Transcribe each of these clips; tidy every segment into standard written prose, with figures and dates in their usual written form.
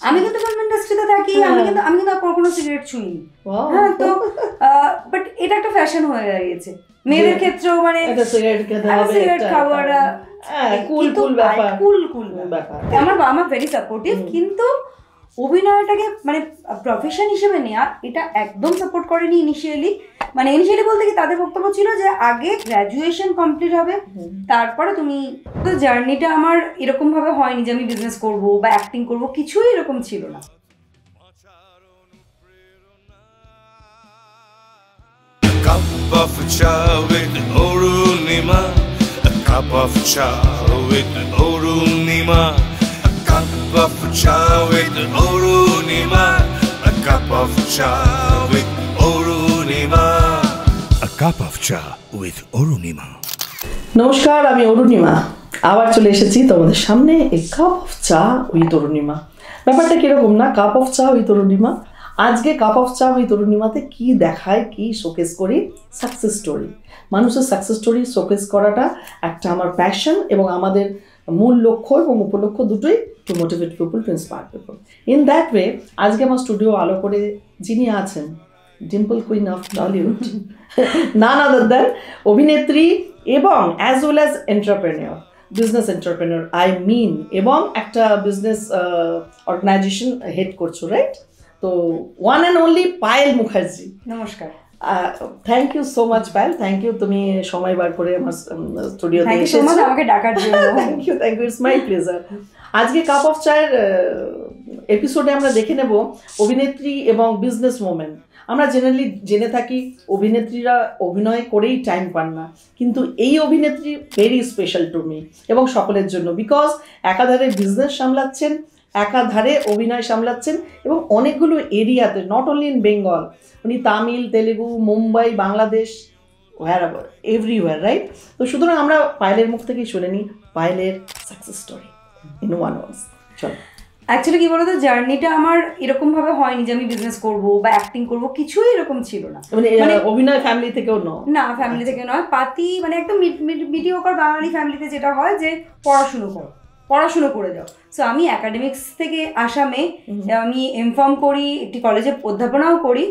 আমি কিন্তু ফিল্ম ইন্ডাস্ট্রিতে থাকি, আমি কিন্তু কখনো সিগারেট ছুঁইনি। হ্যাঁ, তো বাট এটা একটা ফ্যাশন হয়ে গিয়েছে মেয়েদের ক্ষেত্রেও, মানে সিগারেট খাওয়াটা কুল ব্যাপার। আমার বাবা মা ভেরি সাপোর্টিভ, কিন্তু অভিনয়টাকে মানে প্রফেশন হিসেবে নেওয়া এটা একদম সাপোর্ট করেনি ইনিশিয়ালি। মানে ইনিশিয়ালি বলতে কি তাদের বক্তব্য ছিল যে আগে গ্র্যাজুয়েশন কমপ্লিট হবে, তারপরে তুমি। তো জার্নিটা আমার এরকম ভাবে হয়নি যে আমি বিজনেস করব বা অ্যাক্টিং করব, কিছুই এরকম ছিল না। Cup of chai with Orunima, a cup of chai with Orunima, a cup of chai with Orunima, a cup of chai with Orunima, a cup of chai with Orunima. নমস্কার, আমি অরুণিমা আবার চলে এসেছি তোমাদের সামনে। এই cup of cha with Arunima, ব্যাপারটা কিরকম না? Cup of cha with Arunima. আজকে কাপ অফ চা উইথ অরুণিমাতে কি দেখায়, কি শোকেস করি? Success story. মানুষের সাকসেস স্টোরি শোকেস করাটা একটা আমার প্যাশন, এবং আমাদের মূল লক্ষ্য এবং উপলক্ষ্য দুটোই to motivate people, to inspire people. In that way আজকে আমার স্টুডিও আলো করে যিনি আছেন, dimple queen of Tollywood, none other than অভিনেত্রী এবং as well as entrepreneur, business entrepreneur I mean, এবং একটা বিজনেস অর্গানাইজেশন হেড করছো, রাইট? তো one and only Payel Mukherjee. নমস্কার। Thank you so much Payel, thank you, তুমি সময় বার করে আমার স্টুডিওতে এসেছো, আমাকে ডাকার জন্য। Thank you, it's my pleasure. আজকে কাপ অফ চায়ের এপিসোডে আমরা দেখে নেব অভিনেত্রী এবং বিজনেস ওম্যান। আমরা জেনারেলি জেনে থাকি অভিনেত্রীরা অভিনয় করেই টাইম পান না, কিন্তু এই অভিনেত্রী ভেরি স্পেশাল টু মি এবং সকলের জন্য, বিকজ একাধারে বিজনেস সামলাচ্ছেন, একাধারে অভিনয় সামলাচ্ছেন, এবং অনেকগুলো এরিয়াতে, নট অনলি ইন বেঙ্গল, উনি Tamil, Telugu, Mumbai, Bangladesh, wherever, everywhere, right? তো সুতরাং আমরা পায়েলের মুখ থেকেই শুনে নিই পায়েলের সাকসেস স্টোরি ইন ওয়ান ওয়ার্ডস। চলো। অ্যাকচুয়ালি কি বলতো, জার্নিটা আমার এরকম ভাবে হয়নি যে আমি বিজনেস করব বা অ্যাক্টিং করব, কিছুই এরকম ছিল না। মানে অভিনয় ফ্যামিলি থেকেও না, ফ্যামিলি থেকে নয়, পাতি মানে একদম মিডিওকার বাঙালি ফ্যামিলিতে যেটা হয় যে পড়াশুনো করে যাও। সো আমি একাডেমিক্স থেকে আসা মেয়ে, আমি এমফর্ম করি, একটি কলেজে অধ্যাপনাও করি।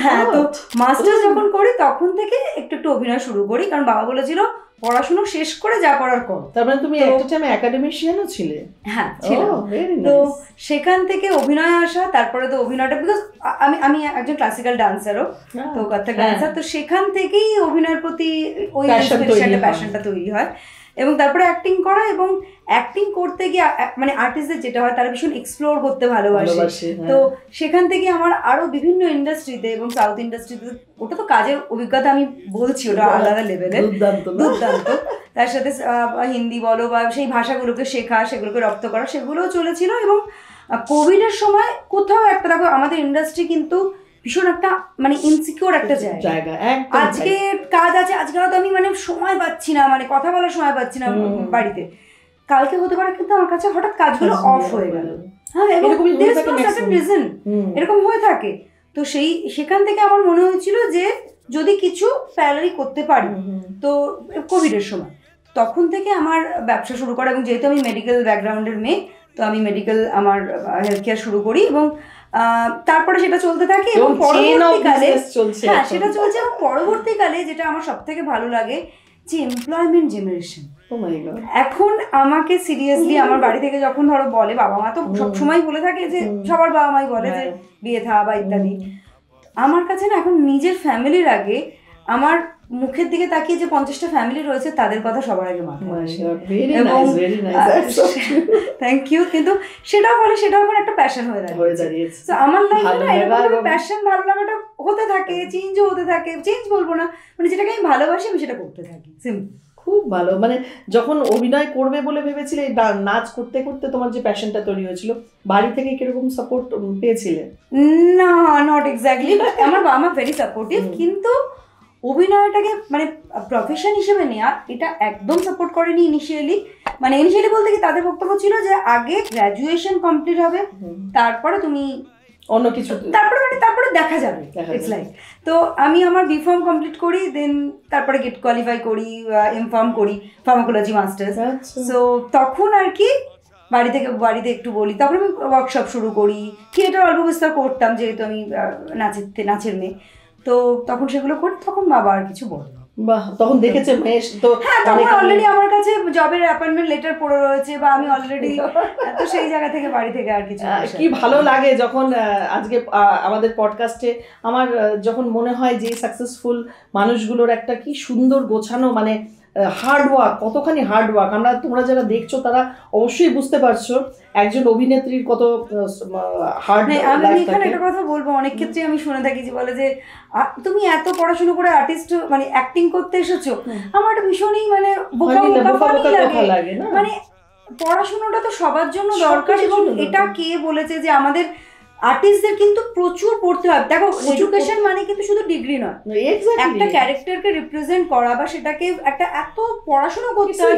হ্যাঁ, তো মাস্টার্স যখন করি তখন থেকে একটু অভিনয় শুরু করি, কারণ বাবা বলেছিল পড়াশুনো শেষ করে যা করার করো। তার মানে তুমি একটা টাইমে একাডেমিশিয়ানও ছিলে? হ্যাঁ, ছিলাম। তো সেখান থেকে অভিনয় আসা, তারপরে তো অভিনয়টা, বিকজ আমি একজন ক্লাসিক্যাল ডান্সারও, তো কত্থক ডান্সার, তো সেখান থেকেই অভিনয়ের প্রতি ওই প্যাশনটা তৈরি হয়। এবং তারপরে অ্যাক্টিং করা, এবং অ্যাক্টিং করতে গিয়ে মানে আর্টিস্টদের যেটা হয় তারা ভীষণ এক্সপ্লোর করতে ভালোবাসে। তো সেখান থেকে আমার আরো বিভিন্ন ইন্ডাস্ট্রিতে এবং সাউথ ইন্ডাস্ট্রিতে, ওটা তো কাজের অভিজ্ঞতা আমি বলছি, ওটা আলাদা লেভেলের, দুর্দান্ত। তার সাথে হিন্দি বলো বা সেই ভাষাগুলোকে শেখা, সেগুলোকে রপ্ত করা, সেগুলোও চলেছিল। এবং কোভিডের সময় কোথাও একটা, দেখো আমাদের ইন্ডাস্ট্রি কিন্তু ভীষণ একটা মানে ইনসিকিউর একটা জায়গা। আজকে কাজ আছে, আজকে হয়তো আমি মানে সময় পাচ্ছি না, মানে কথা বলার সময় পাচ্ছি না বাড়িতে, কালকে হতে পারে কিন্তু আমার কাছে হঠাৎ কাজগুলো অফ হয়ে গেল। হ্যাঁ, এরকম হয়ে থাকে। তো সেখান থেকে আমার মনে হয়েছিল যে যদি কিছু প্যারালালি করতে পারি, তো কোভিডের সময় তখন থেকে আমার ব্যবসা শুরু করা। এবং যেহেতু আমি মেডিকেল ব্যাকগ্রাউন্ডের মেয়ে, তো আমি মেডিকেল আমার হেলথ কেয়ার শুরু করি, এবং তারপরে সেটা চলতে থাকে, এবং পরবর্তীকালে সেটা চলছে। এবং পরবর্তীকালে যেটা আমার সব থেকে ভালো লাগে, যে এমপ্লয়মেন্ট জেনারেশন। এখন আমাকে সিরিয়াসলি আমার বাড়ি থেকে যখন ধরো বলে, বাবা মা তো সবসময় বলে থাকে যে সবার বাবা মাই বলে যে বিয়ে থা বা ইত্যাদি, আমার কাছে না এখন নিজের ফ্যামিলির আগে আমার মুখের দিকে তাকিয়ে যে 50টা ফ্যামিলি রয়েছে তাদের কথা সবার আগে মাথায় আসে। Thank you. কিন্তু সেটাও এখন একটা প্যাশন হয়ে দাঁড়িয়েছে। তো আমার লাইফে না এরকম প্যাশন, ভালো লাগাটা হতে থাকে, চেঞ্জও হতে থাকে। চেঞ্জ বলবো না, মানে যেটাকে আমি ভালোবাসি আমি সেটা করতে থাকি। খুব ভালো। মানে যখন অভিনয় করবে বলে ভেবেছিলে, নাচ করতে করতে তোমার যে প্যাশনটা তৈরি হয়েছিল, বাড়ি থেকে কিরকম সাপোর্ট পেয়েছিলে? না, নট এক্স্যাক্টলি। আমার বাবা মা ভেরি সাপোর্টিভ, কিন্তু অভিনয়টাকে মানে প্রফেশন হিসেবে নেওয়া এটা একদম সাপোর্ট করেনি ইনিশিয়ালি। মানে ইনিশিয়ালি বলতে কি তাদের বক্তব্য ছিল যে আগে গ্র্যাজুয়েশন কমপ্লিট হবে, তারপরে তুমি অন্য কিছু, তারপরে দেখা যাবে, ইটস লাইক। তো আমি আমার বিফর্ম কমপ্লিট করি, দেন তারপরে গেট কোয়ালিফাই করি, এমফর্ম করি, ফার্মাকোলজি মাস্টার্স। সো তখন আর কি বাড়িতে একটু বলি, তারপরে আমি ওয়ার্কশপ শুরু করি, থিয়েটার অল্প বিস্তার করতাম যেহেতু আমি নাচের মেয়ে, তো তখন সেগুলো করি, তখন বাবা আর কিছু বলে। বাহ, তখন দেখেছে মেশ তো, হ্যাঁ তখন অলরেডি আমার কাছে জবের অ্যাপয়েন্টমেন্ট লেটার পড়ে রয়েছে, বা আমি অলরেডি, তো সেই জায়গা থেকে বাড়ি থেকে আর কিছু। কি ভালো লাগে যখন আজকে আমাদের পডকাস্টে আমার যখন মনে হয় যে সাকসেসফুল মানুষগুলোর একটা কি সুন্দর গোছানো, মানে হার্ড ওয়ার্ক, কতখানি হার্ড ওয়ার্ক। তোমরা যারা দেখছো তারা অবশ্যই বুঝতে পারছো একজন অভিনেত্রীর কত হার্ড। আমি এখানে একটা কথা বলবো, অনেক ক্ষেত্রে আমি শুনে থাকি যে বলে যে তুমি এত পড়াশোনা করে আর্টিস্ট মানে অ্যাক্টিং করতে এসেছো, আমার একটা ভীষণই মানে বোকা লাগে। মানে পড়াশোনাটা তো সবার জন্য দরকার, এবং এটা কে বলেছে যে আমাদের আর্টিস্টদের কিন্তু প্রচুর পড়তে হবে। দেখো এডুকেশন মানে কিন্তু শুধু ডিগ্রি নয়, একটা ক্যারেক্টারকে রিপ্রেজেন্ট করা বা সেটাকে একটা এত পড়াশোনা করতে হয়।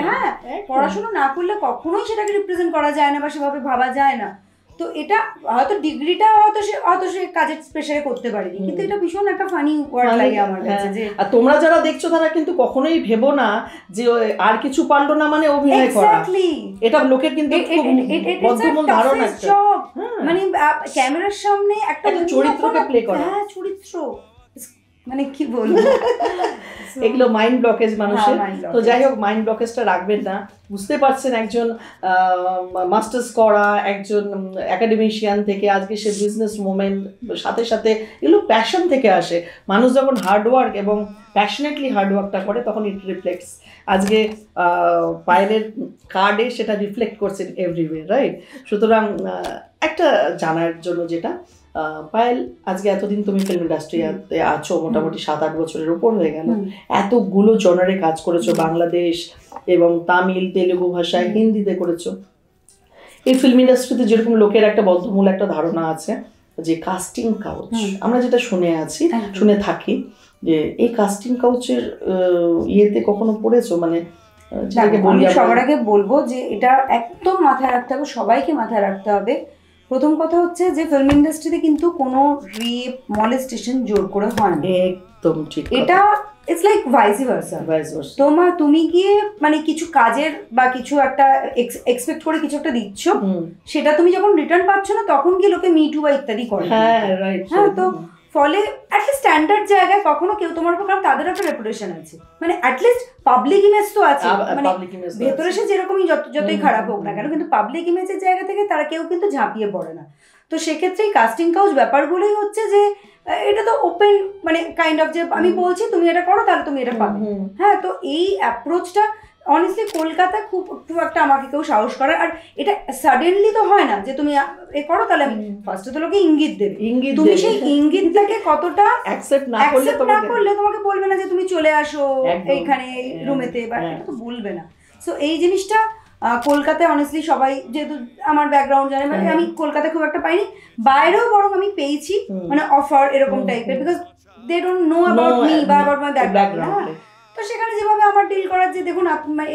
হ্যাঁ, পড়াশোনা না করলে কখনোই সেটাকে রিপ্রেজেন্ট করা যায় না বা সেভাবে ভাবা যায় না। তো এটা হয়তো ডিগ্রিটা হয়তো সে কাজের প্রেসারে করতে পারেনি, কিন্তু এটা ভীষণ একটা ফানি ওয়ার্ড লাগে আমার কাছে। যে আর তোমরা যারা দেখছো তারা কিন্তু কখনোই ভেবো না যে আর কিছু পারলো না মানে অভিনয় করা, এটা লোকের কিন্তু বদ্ধমূল ধারণা। মানে ক্যামেরার সামনে একটা চরিত্রকে প্লে করা, হ্যাঁ চরিত্র, মানে কি বলবো, এগুলো মাইন্ড ব্লকেজ মানুষের। তো যাই হোক, মাইন্ড ব্লকেজটা রাখবেন না। বুঝতে পারছেন একজন মাস্টার্স করা একজন একাডেমিশিয়ান থেকে আজকে সে বিজনেস মোমেন্ট, সাথে সাথে এগুলো প্যাশন থেকে আসে। মানুষ যখন হার্ডওয়ার্ক এবং প্যাশনেটলি হার্ডওয়ার্কটা করে তখন ইট রিফ্লেক্টস। আজকে পায়েলের কার্ডে সেটা রিফ্লেক্ট করছেন এভরিওয়ে, রাইট? সুতরাং একটা জানার জন্য যেটা, পায়েল আজকে এতদিন তুমি ফিল্ম ইন্ডাস্ট্রিতে আছো, মোটামুটি 7-8 বছরের উপর হয়ে গেল, এতগুলো জনারে কাজ করেছো, বাংলাদেশ এবং তামিল, তেলেগু ভাষায়, হিন্দিতে করেছো। এই ফিল্ম ইন্ডাস্ট্রিতে যেরকম লোকের একটা বদ্ধমূল একটা ধারণা আছে যে কাস্টিং কাউচ, আমরা যেটা শুনে থাকি, যে এই কাস্টিং কাউচের ইয়েতে কখনো পড়েছো? মানে আমি সবার আগে বলবো যে এটা একদম মাথায় রাখতে হবে, সবাইকে মাথায় রাখতে হবে। প্রথম কথা হচ্ছে যে ফিল্ম ইন্ডাস্ট্রিতে কিন্তু কোনো রেপ মলেস্টেশন জোর করে হয় না, একদম ঠিক। এটা ইটস লাইক ভাইস ভার্সা। তুমি গিয়ে মানে কিছু কাজের বা কিছু একটা এক্সপেক্ট করে কিছু একটা দিচ্ছ, সেটা তুমি যখন রিটার্ন পাচ্ছ না তখন গিয়ে লোকে মি টু বা ইত্যাদি করে। হ্যাঁ, তো ফলে অ্যাটলিস্ট স্ট্যান্ডার্ড জায়গায় কখনো কেউ তোমার উপর, কারণ তাদের একটা রেপুটেশন আছে, মানে অ্যাটলিস্ট পাবলিক ইমেজ তো আছে, মানে ভেতরে সে যেরকমই যতই খারাপ হোক না কেন, কিন্তু পাবলিক ইমেজের জায়গা থেকে তারা কেউ কিন্তু ঝাঁপিয়ে পড়ে না। তো সেক্ষেত্রে কাস্টিং কাউচ ব্যাপারগুলোই হচ্ছে যে এটা তো ওপেন, মানে কাইন্ড অফ যে আমি বলছি তুমি এটা করো তাহলে তুমি এটা পাবে। হ্যাঁ, তো এই অ্যাপ্রোচটা অনেস্টলি কলকাতায় খুব একটা আমাকে কেউ সাহস করে, আর এটা সাডেনলি তো হয় না যে তুমি এ করো তাহলে আমি, ফার্স্টে তো লোকে ইঙ্গিত দেবে, তুমি সেই ইঙ্গিতটাকে কতটা অ্যাকসেপ্ট না করলে তোমাকে বলবে না যে তুমি চলে আসো এইখানে রুমেতে, বা এটা তো বলবে না। সো এই জিনিসটা কলকাতায় অনেস্টলি সবাই, যেহেতু আমার ব্যাকগ্রাউন্ড জানে, মানে আমি কলকাতায় খুব একটা পাইনি, বাইরেও বরং আমি পেয়েছি মানে অফার এরকম টাইপের, because they don't know about me বা অ্যাবাউট মাই ব্যাকগ্রাউন্ড। তো সেখানে যেভাবে আমার ডিল করার যে দেখুন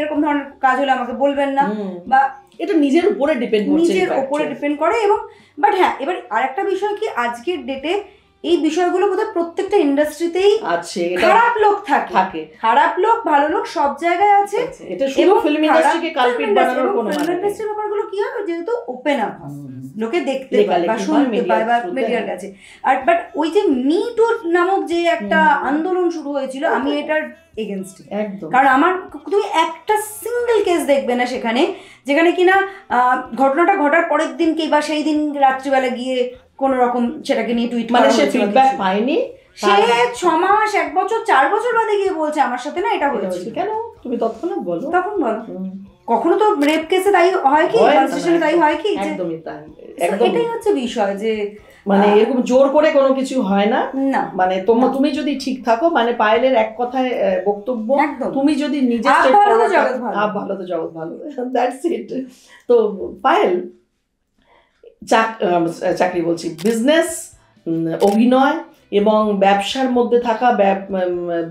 এরকম ধরনের কাজ হলে আমাকে বলবেন না, বা এটা নিজের উপরে ডিপেন্ড করে। এবং বাট হ্যাঁ, এবার আরেকটা বিষয় কি, আজকের ডেটে এই বিষয়গুলো বোধহয় প্রত্যেকটা ইন্ডাস্ট্রিতেই আছে। খারাপ লোক থাকে, খারাপ লোক ভালো লোক সব জায়গায় আছে। এটা শুধু ফিল্ম ইন্ডাস্ট্রিকে কালপিট বানানোর কোনো মানে নেই। ফিল্ম ইন্ডাস্ট্রির ব্যাপারগুলো কি হয়, যেহেতু ওপেন আপ হয়, লোকে দেখতে পায় বা শুনতে পায় বা মিডিয়ার কাছে। আর বাট ওই যে মি টু নামক যে একটা আন্দোলন শুরু হয়েছিল, আমি এটার এগেনস্ট, কারণ আমার তুমি একটা সিঙ্গেল কেস দেখবে না সেখানে যেখানে কিনা ঘটনাটা ঘটার পরের দিন কি বা সেই দিন রাত্রিবেলা গিয়ে কোন রকম সেটাকে নিয়ে টুইট, মানে সে ফিডব্যাক পায়নি, সে 6 মাস 1 বছর 4 বছর বাদে গিয়ে বলছে আমার সাথে না এটা হয়েছে। কেন তুমি তৎক্ষণাৎ বলো, তখন বলো। কখনো তো রেপ কেসে তাই হয় কি, কনস্টিটিউশনে তাই হয় কি, একদমই তাই। এটাই হচ্ছে বিষয় যে মানে এরকম জোর করে কোনো কিছু হয় না। মানে তুমি যদি ঠিক থাকো, মানে পায়েলের এক কথায় বক্তব্য, তুমি যদি নিজে ভালো তো জগৎ ভালো, দ্যাটস ইট। তো পায়েল চাকরি বলছি, বিজনেস, অভিনয় এবং ব্যবসার মধ্যে থাকা,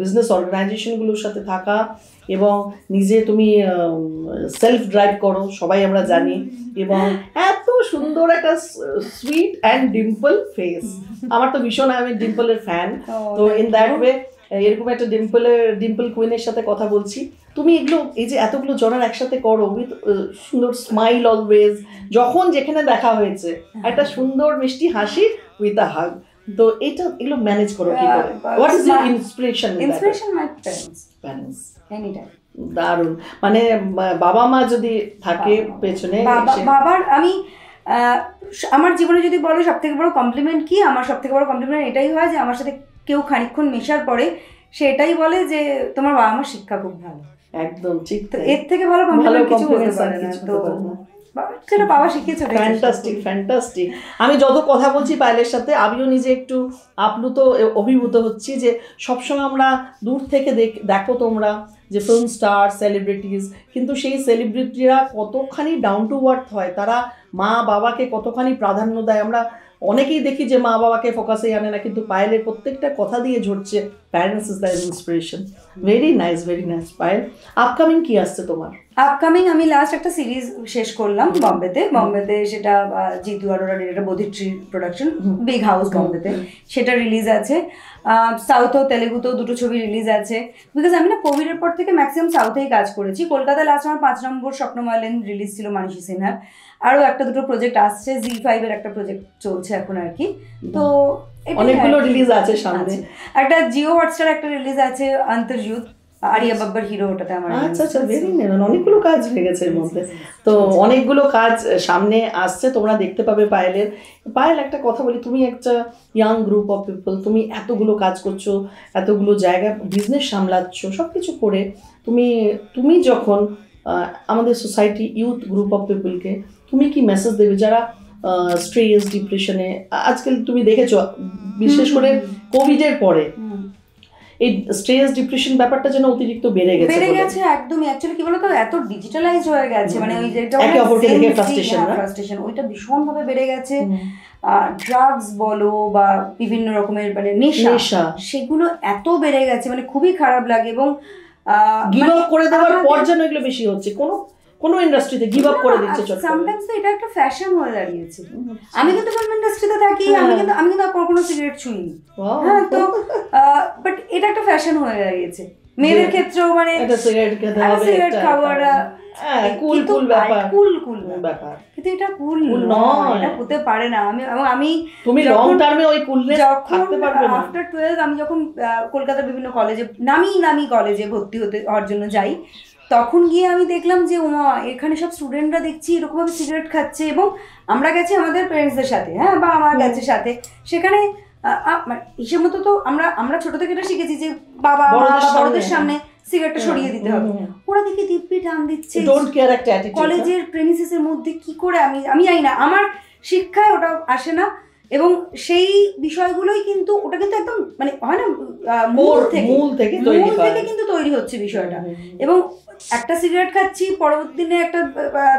বিজনেস অর্গানাইজেশনগুলোর সাথে থাকা, এবং নিজে তুমি সেলফ ড্রাইভ করো সবাই আমরা জানি, এবং এত সুন্দর একটা সুইট অ্যান্ড ডিম্পল ফেস। আমার তো ভীষণ, আমি ডিম্পলের ফ্যান। তো ইন দ্যাট ওয়ে এরকম একটা ডিম্পল কুইনের সাথে কথা বলছি। তুমি এগুলো এই যে এতগুলো জনের একসাথে করো উইথ সুন্দর স্মাইল অলওয়েজ, যখন যেখানে দেখা হয়েছে একটা সুন্দর মিষ্টি হাসি উইথ আ হাগ, তো এগুলো ম্যানেজ করো কি করে? What is your inspiration? My parents any time. দারুণ, মানে বাবা মা যদি থাকে পেছনে। বাবার আমি আমার জীবনে যদি বলো সব থেকে বড় কমপ্লিমেন্ট কি, আমার সব থেকে বড় কমপ্লিমেন্ট এটাই হয় যে আমার সাথে কেউ খানিকক্ষণ মেশার পরে সে এটাই বলে যে তোমার বাবা মার শিক্ষা খুব ভালো। একদম ঠিক, তো এর থেকে ভালো কমপ্লিমেন্ট কিছু হতে পারে না। তো সেটা বাবা শিখিয়েছে। Fantastic fantastic. আমি যত কথা বলছি পায়েলের সাথে আমিও নিজে একটু আপ্লুত অভিভূত হচ্ছি যে সবসময় আমরা দূর থেকে দেখো তোমরা যে ফিল্ম স্টার সেলিব্রিটিস, কিন্তু সেই সেলিব্রিটিরা কতখানি ডাউন টু আর্থ হয়, তারা মা বাবাকে কতখানি প্রাধান্য দেয়। আমরা অনেকেই দেখি যে মা বাবাকে ফোকাসে আনে না, কিন্তু পায়েলের প্রত্যেকটা কথা দিয়ে ঝরছে parents is the inspiration. Very nice very nice. Payel, upcoming কি আসছে তোমার? আপকামিং আমি লাস্ট একটা সিরিজ শেষ করলাম বম্বেতে, সেটা Jitu Arora director, Bodhitree production, big house বম্বেতে, সেটা রিলিজ আছে। সাউথও তেলেগুতেও দুটো ছবি রিলিজ আছে, বিকজ আমি না কোভিডের পর থেকে ম্যাক্সিমাম সাউথেই কাজ করেছি। কলকাতায় লাস্ট আমার 5 নম্বর স্বপ্নময় লেন রিলিজ ছিল মানসী সিনহার, আরও একটা দুটো প্রজেক্ট আসছে, জি5 এর একটা প্রজেক্ট চলছে এখন আর কি। তো অনেকগুলো রিলিজ আছে সামনে। একটা জিও হটস্টার একটা রিলিজ আছে অন্তর্যুদ্ধ, আরিয়া বাব্বার হিরো, ওটাতে আমার। আচ্ছা ভেরি নাইস, অনেকগুলো কাজ হয়ে গেছে এর মধ্যে, তো অনেকগুলো কাজ সামনে আসছে, তোমরা দেখতে পাবে পায়েলের। পায়েল, একটা কথা বলি, তুমি একটা ইয়াং গ্রুপ অফ পিপল, তুমি এতগুলো কাজ করছো, এতগুলো জায়গায় বিজনেস সামলাচ্ছ, সব কিছু করে তুমি যখন আমাদের সোসাইটি ইউথ গ্রুপ অফ পিপলকে তুমি কি মেসেজ দেবে যারা স্ট্রেস ডিপ্রেশনে, আজকাল তুমি দেখেছো বিশেষ করে কোভিডের পরে এই স্ট্রেস ডিপ্রেশন ব্যাপারটা যেন অতিরিক্ত বেড়ে গেছে একদমই। অ্যাকচুয়ালি কি বলতো, এত ডিজিটালাইজ হয়ে গেছে, মানে ওই যেটা ফ্রাস্ট্রেশন ওইটা ভীষণ ভাবে বেড়ে গেছে। ড্রাগস বলো বা বিভিন্ন রকমের মানে নেশা, সেগুলো এত বেড়ে গেছে, মানে খুবই খারাপ লাগে। এবং গিভ আপ করে দেওয়ার পর যেন এগুলো বেশি হচ্ছে, কোনো ইন্ডাস্ট্রিতে গিভ আপ করে দিচ্ছে। সামটাইমস তো এটা একটা ফ্যাশন হয়ে দাঁড়িয়েছে। আমি কিন্তু ফিল্ম ইন্ডাস্ট্রিতে থাকি, আমি কিন্তু কোনো সিগারেট ছুঁইনি, হ্যাঁ, তো বাট এটা একটা ফ্যাশন হয়ে দাঁড়িয়েছে মেয়েদের ক্ষেত্রেও, মানে সিগারেট খাওয়াটা কুল ব্যাপার, কিন্তু এটা কুল নয়, এটা হতে পারে না। আমি তুমি লং টার্মে ওই কুলনেস থাকতে পারবে না। আফটার 12 আমি যখন কলকাতার বিভিন্ন কলেজে নামি কলেজে ভর্তি হওয়ার জন্য যাই, তখন গিয়ে আমি দেখলাম যে ওমা, এখানে সব স্টুডেন্টরা দেখছি এরকমভাবে সিগারেট খাচ্ছে। এবং আমরা গেছি আমাদের প্যারেন্টসদের সাথে, হ্যাঁ, বা আমার গেছে সাথে, সেখানে হিসেব মতো তো আমরা ছোট থেকে এটা শিখেছি যে বাবা বড়দের সামনে সিগারেটটা সরিয়ে দিতে হবে। ওরা দেখি দিব্যি টান দিচ্ছে কলেজের প্রেমিসেসের মধ্যে, কি করে আমি জানি না, আমার শিক্ষায় ওটা আসে না। এবং সেই বিষয়গুলোই কিন্তু ওটা কিন্তু একদম মানে হয় না, মূল থেকে কিন্তু তৈরি হচ্ছে বিষয়টা। এবং একটা সিগারেট খাচ্ছি, পরবর্তী দিনে একটা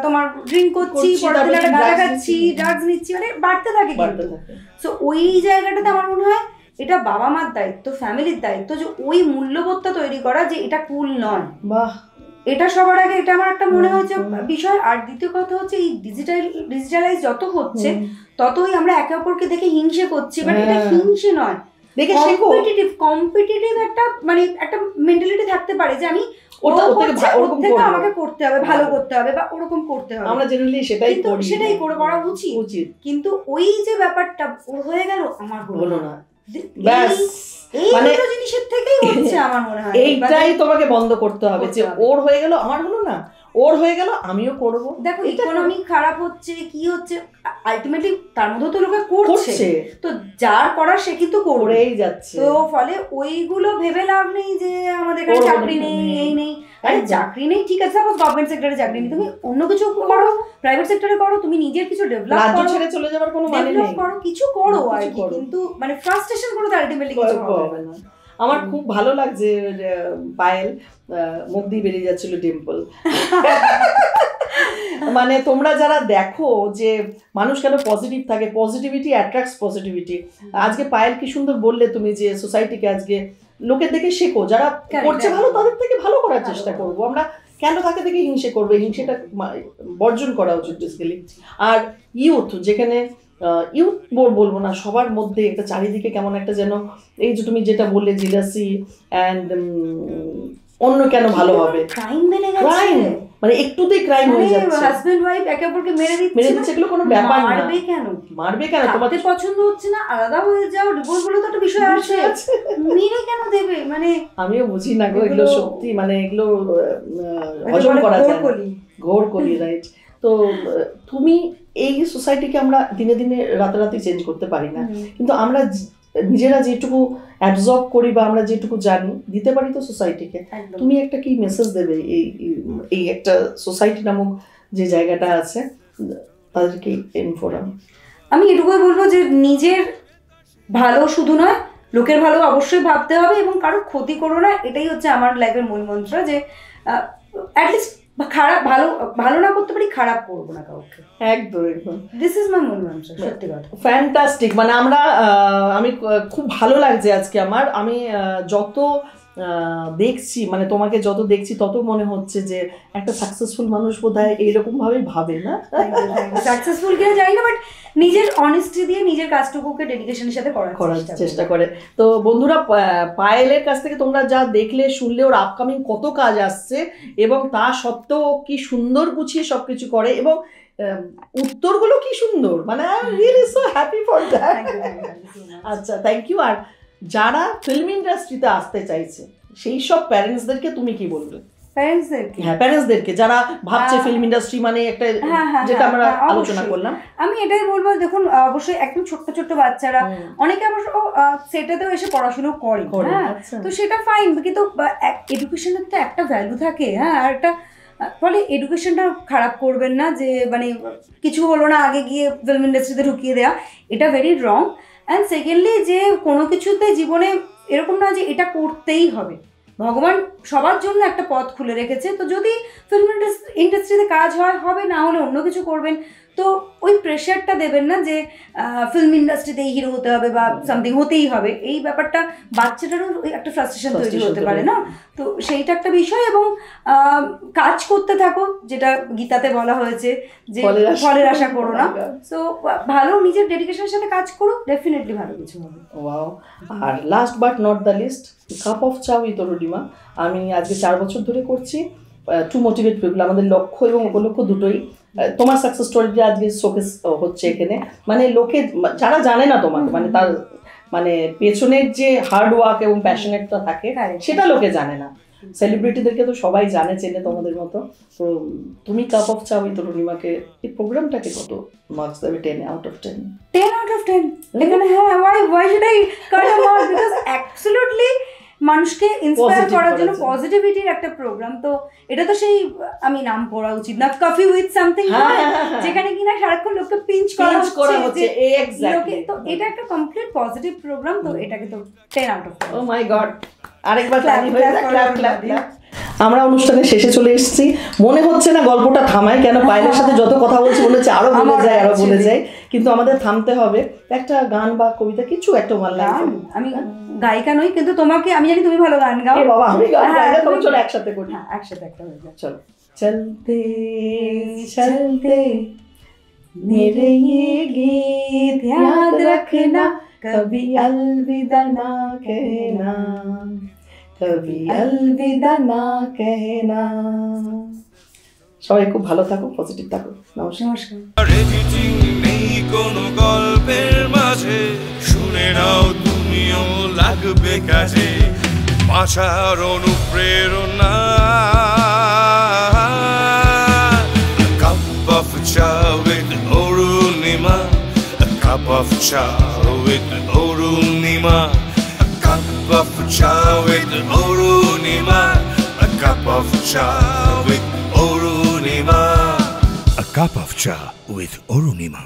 তোমার ড্রিঙ্ক করছি, পরবর্তী দিনে একটা গাঁজা খাচ্ছি, ড্রাগস নিচ্ছি, মানে বাড়তে থাকে কিন্তু। সো ওই জায়গাটাতে আমার মনে হয় এটা বাবা মার দায়িত্ব, ফ্যামিলির দায়িত্ব, যে ওই মূল্যবোধটা তৈরি করা যে এটা কুল নয়। বাহ, এটা সবার আগে, এটা আমার একটা মনে হচ্ছে বিষয়। আর দ্বিতীয় কথা হচ্ছে, এই ডিজিটালাইজ যত হচ্ছে ততই আমরা একে অপরকে দেখে হিংসে করছি, বাট এটা হিংসে নয়, কম্পিটিটিভ একটা মানে একটা মেন্টালিটি থাকতে পারে যে আমি আমাকে করতে হবে, ভালো করতে হবে, বা ওরকম করতে হবে। আমরা জেনারেলি সেটাই করা উচিত, কিন্তু ওই যে ব্যাপারটা ওর হয়ে গেল, আমার হলো না, মানে জিনিসের থেকেই হচ্ছে আমার মনে হয়। এইটাই তোমাকে বন্ধ করতে হবে যে ওর হয়ে গেল আমার হলো না, ওর হয়ে গেল আমিও করবো। দেখো ইকোনমি খারাপ হচ্ছে, কি হচ্ছে, আলটিমেটলি তার মধ্যে তো লোকে করছে, তো যার করার সে কিন্তু করেই যাচ্ছে। তো ফলে ওইগুলো ভেবে লাভ নেই যে আমাদের কাছে চাকরি নেই, এই নেই। আরে চাকরি নেই ঠিক আছে, সাপোজ গভর্নমেন্ট সেক্টরে চাকরি নেই, তুমি অন্য কিছু করো, প্রাইভেট সেক্টরে করো, তুমি নিজের কিছু ডেভেলপ করো, ছেড়ে চলে যাওয়ার কোনো মানে নেই, করো কিছু করো আর কি, কিন্তু মানে ফ্রাস্ট্রেশন করে তো আলটিমেটলি কিছু হবে না। আমার খুব ভালো লাগছে পায়েল, মুখ দিয়ে বেরিয়ে যাচ্ছিল ডিম্পল। মানে তোমরা যারা দেখো যে মানুষ কেন পজিটিভ থাকে, পজিটিভিটি অ্যাট্রাক্টস পজিটিভিটি। আজকে পায়েল কি সুন্দর বললে তুমি যে সোসাইটিকে আজকে লোকের দেখে শেখো, যারা করছে ভালো তাদের থেকে ভালো করার চেষ্টা করবো। আমরা কেন তাকে দেখে হিংসে করবো? হিংসেটা বর্জন করা উচিত বেসিক্যালি। আর ইউথ যেখানে ইউথ বলবো না, সবার মধ্যে একটা চারিদিকে কেমন একটা যেন এই যে তুমি যেটা বললে জিলাসি অ্যান্ড অন্য কেন ভালো হবে, ক্রাইম বেড়ে গেছে, ক্রাইম মানে একটুতেই ক্রাইম হয়ে যাচ্ছে, হাজবেন্ড ওয়াইফ একে অপরকে মেরে দিচ্ছে, এগুলো কোনো ব্যাপার না। মারবে কেন তোমাদের পছন্দ হচ্ছে না, আলাদা হয়ে যাও, ডিভোর্স বলে তো একটা বিষয় আছে, মেরে কেন দেবে, মানে আমিও বুঝি না গো এগুলো সত্যি, মানে এগুলো হজম করা যায় না, ঘোর কলি, রাইট? তো তুমি এই সোসাইটিকে আমরা দিনে দিনে রাতারাতি চেঞ্জ করতে পারি না, কিন্তু আমরা নিজেরা যেটুকু অ্যাবজর্ব করি বা আমরা যেটুকু জানি দিতে পারি তো সোসাইটিকে। তুমি একটা কি মেসেজ দেবে এই একটা সোসাইটি নামক যে জায়গাটা আছে তাদেরকে ইনফোরাম? আমি এটুকুই বলবো যে নিজের ভালো শুধু নয়, লোকের ভালো অবশ্যই ভাবতে হবে এবং কারো ক্ষতি করো না, এটাই হচ্ছে আমার লাইফের মূল মন্ত্র, যে অ্যাটলিস্ট খারাপ ভালো না করতে পারি, খারাপ করবো না কাউকে, একদম একদম, দিস ইজ মাই মূল মন্ত্র। সত্যি কথা, ফ্যান্টাস্টিক। মানে আমি খুব ভালো লাগছে আজকে আমি যত দেখছি, মানে তোমাকে যত দেখছি তত মনে হচ্ছে যে একটা সাকসেসফুল মানুষ বোধহয় এইরকম ভাবেই ভাবে, না সাকসেসফুল কিনা জানি না, বাট নিজের অনেস্টি দিয়ে নিজের কাজটুকুকে ডেডিকেশনের সাথে করার চেষ্টা করে। তো বন্ধুরা, পায়েলের কাছ থেকে তোমরা যা দেখলে শুনলে ওর আপকামিং কত কাজ আসছে এবং তা সত্ত্বেও কি সুন্দর গুছিয়ে সবকিছু করে এবং উত্তরগুলো কি সুন্দর, মানে I am really so happy for that. আচ্ছা, থ্যাংক ইউ। আর যারা ফিল্ম ইন্ডাস্ট্রিতে আসতে চাইছে সেই সব প্যারেন্টসদেরকে তুমি কি বলবে? প্যারেন্টসদেরকে যারা ভাবছে ফিল্ম ইন্ডাস্ট্রি মানে একটা, যেটা আমরা আলোচনা করলাম, আমি এটাই বলবো, দেখুন অবশ্যই একদম ছোট্ট ছোট্ট বাচ্চারা অনেকে অবশ্য সেটাতেও এসে পড়াশোনা করে, হ্যাঁ, তো সেটা ফাইন, কিন্তু এডুকেশনের তো একটা ভ্যালু থাকে, হ্যাঁ, আর একটা ফলে এডুকেশনটা খারাপ করবেন না, যে মানে কিছু হলো না আগে গিয়ে ফিল্ম ইন্ডাস্ট্রিতে ঢুকিয়ে দেওয়া, এটা ভেরি রং। অ্যান্ড সেকেন্ডলি, যে কোনো কিছুতে জীবনে এরকম না যে এটা করতেই হবে, ভগবান সবার জন্য একটা পথ খুলে রেখেছে, তো যদি ফিল্ম ইন্ডাস্ট্রিতে কাজ হবে, না হলে অন্য কিছু করবেন, তো ওই প্রেশারটা দেবেন না যে ফিল্ম ইন্ডাস্ট্রিতেই হিরো হতে হবে বা সামথিং হতেই হবে, এই ব্যাপারটা বাচ্চাটারও একটা ফ্রাস্ট্রেশন তৈরি হতে পারে, না? তো সেইটা একটা বিষয়, এবং কাজ করতে থাকো, যেটা গীতাতে বলা হয়েছে যে ফলের আশা করো না, সো ভালো নিজের ডেডিকেশনের সাথে কাজ করো, ডেফিনেটলি ভালো কিছু হবে। ওয়াও। আর last but not the least, cup of cha with Arunima আমি আজকে 4 বছর ধরে করছি, টু মোটিভেট পিপল। আমাদের লক্ষ্য এবং উপলক্ষ্য দুটোই। তোমার সাকসেস স্টোরিটা আজকে শোকেস হচ্ছে এখানে, মানে লোকে যারা জানে না তোমাকে, মানে তার মানে পেছনের যে হার্ড ওয়ার্ক এবং প্যাশনেটটা থাকে সেটা লোকে জানে না। সেলিব্রিটিদেরকে তো সবাই জানে, চেনে তোমাদের মতো। তো তুমি কাপ অফ চা উইথ অরুণিমাকে এই প্রোগ্রামটাকে কত মার্কস দেবে? 10 out of 10? 10 out of 10 এখানে। হ্যাঁ, why should I cut a mark? Because absolutely মানুষকে ইন্সপায়ার করার জন্য পজিটিভিটির একটা প্রোগ্রাম, তো এটা তো সেই আমি নাম পড়া উচিত না, কফি উইথ সামথিং, যেখানে কিনা সারাক্ষণ লোককে পিঞ্চ করা হচ্ছে, এক্স্যাক্টলি। তো এটা একটা কমপ্লিট পজিটিভ প্রোগ্রাম, তো এটাকে তো 10 out of 10। Oh my God, আরেকবার তালি হয়ে যাক, ক্ল্যাপ ক্ল্যাপ ক্ল্যাপ। আমরা অনুষ্ঠানের শেষে চলে এসেছি, মনে হচ্ছে না গল্পটা থামায়, কেন পায়েলের সাথে যত কথা বলছি মনে হচ্ছে আরো বলে যায়, কিন্তু আমাদের থামতে হবে। একটা গান বা কবিতা কিছু একটা ভালো লাগে। আমি গায়িকা নই, কিন্তু তোমাকে আমি জানি তুমি ভালো গান গাও। বাবা, আমি গান গাই না, তুমি চলো একসাথে করি। হ্যাঁ, একসাথে একটা হয়ে যায়। চলো। চলতে চলতে मेरे ये गीत याद रखना, कभी अलविदा ना कहना, कभी अलविदा ना कहना। সবাই খুব ভালো থাকো, পজিটিভ থাকো। নমস্কার। এডিটিং নেই কোনো গল্পের মাঝে, শুনে নাও তুমিও লাগবে কাজে, বাঁচার অনুপ্রেরণা। Cup of cha with Arunima, cup of cha with Arunima, cup of cha with Arunima, cup of cha with Orunima. A cup of cha with Orunima.